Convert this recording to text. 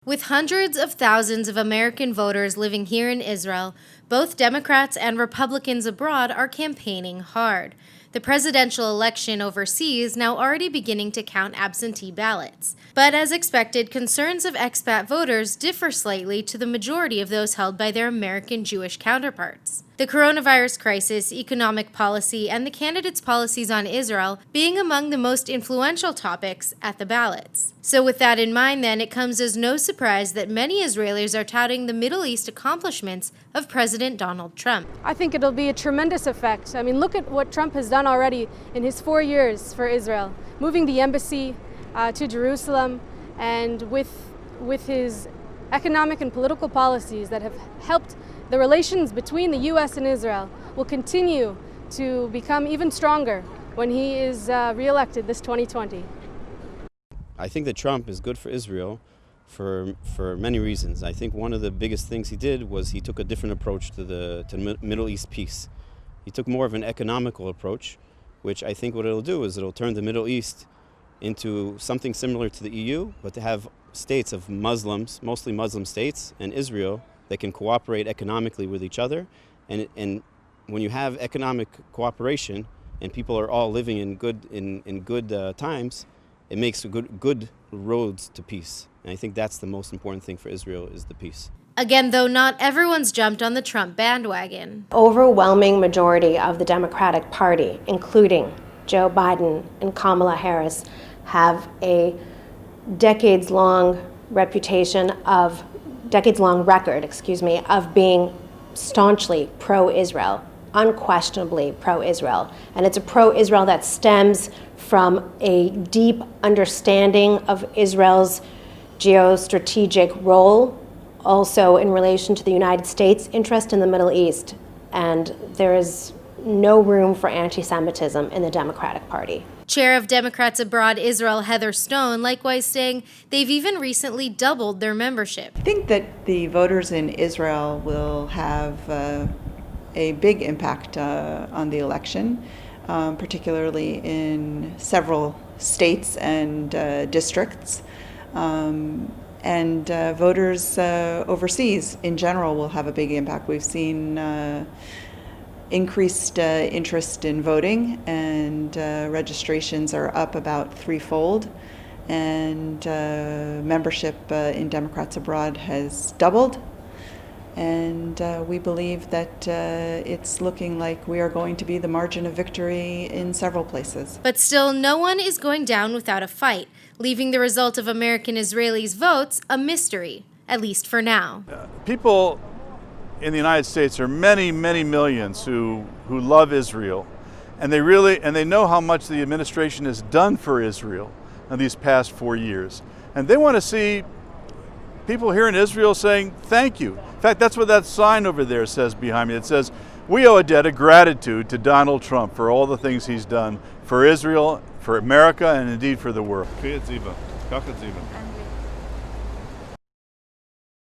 With hundreds of thousands of American voters living here in Israel, both Democrats and Republicans abroad are campaigning hard. The presidential election overseas now already beginning to count absentee ballots. But as expected, concerns of expat voters differ slightly to the majority of those held by their American Jewish counterparts. The coronavirus crisis, economic policy, and the candidates' policies on Israel being among the most influential topics at the ballots. So with that in mind, then, it comes as no surprise that many Israelis are touting the Middle East accomplishments of President Donald Trump. I think it'll be a tremendous effect. I mean, look at what Trump has done already in his 4 years for Israel, moving the embassy to Jerusalem, and with his economic and political policies that have helped the relations between the U.S. and Israel will continue to become even stronger when he is re-elected this 2020. I think that Trump is good for Israel for many reasons. I think one of the biggest things he did was he took a different approach to Middle East peace. He took more of an economical approach, which I think what it'll do is it'll turn the Middle East into something similar to the EU, but to have states of Muslims, mostly Muslim states, and Israel that can cooperate economically with each other. And when you have economic cooperation and people are all living in good times, it makes good roads to peace. And I think that's the most important thing for Israel, is the peace. Again, though, not everyone's jumped on the Trump bandwagon. Overwhelming majority of the Democratic Party, including Joe Biden and Kamala Harris, have a decades-long record of being staunchly pro-Israel, unquestionably pro-Israel. And it's a pro-Israel that stems from a deep understanding of Israel's geostrategic role, also in relation to the United States' interest in the Middle East. And there is no room for anti-Semitism in the Democratic Party. Chair of Democrats Abroad Israel, Heather Stone, likewise saying they've even recently doubled their membership. I think that the voters in Israel will have a big impact on the election, particularly in several states and districts. And voters overseas in general will have a big impact. We've seen increased interest in voting, and registrations are up about threefold, and membership in Democrats Abroad has doubled. And we believe that it's looking like we are going to be the margin of victory in several places. But still, no one is going down without a fight, leaving the result of American Israelis' votes a mystery, at least for now. People in the United States are many, many millions who love Israel, and they know how much the administration has done for Israel in these past 4 years. And they want to see people here in Israel saying thank you. In fact, that's what that sign over there says behind me. It says, "We owe a debt of gratitude to Donald Trump for all the things he's done for Israel, for America, and indeed for the world."